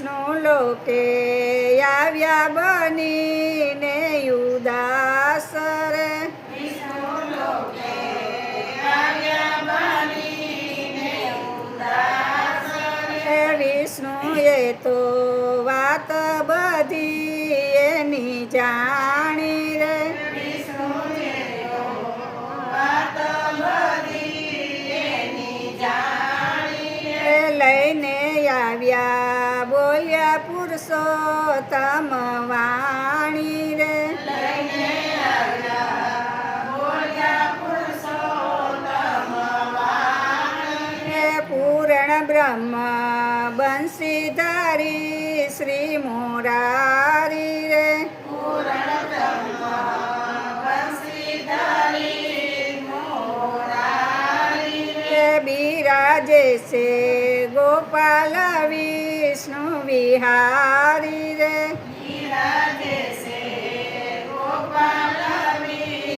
વિષ્ણુ લોકે આવ્યા બનીને ઉદાસ રે વિષ્ણુએ તો વાત બધી એની જાણી રે લઈને આવ્યા બોલ્યા પુરુષોત્તમ વાણી રે પૂર્ણ બ્રહ્મ બંશીધારી શ્રી મોરારી રે બિરાજે છે ગોપાલ વિષ્ણુ વિહારી રે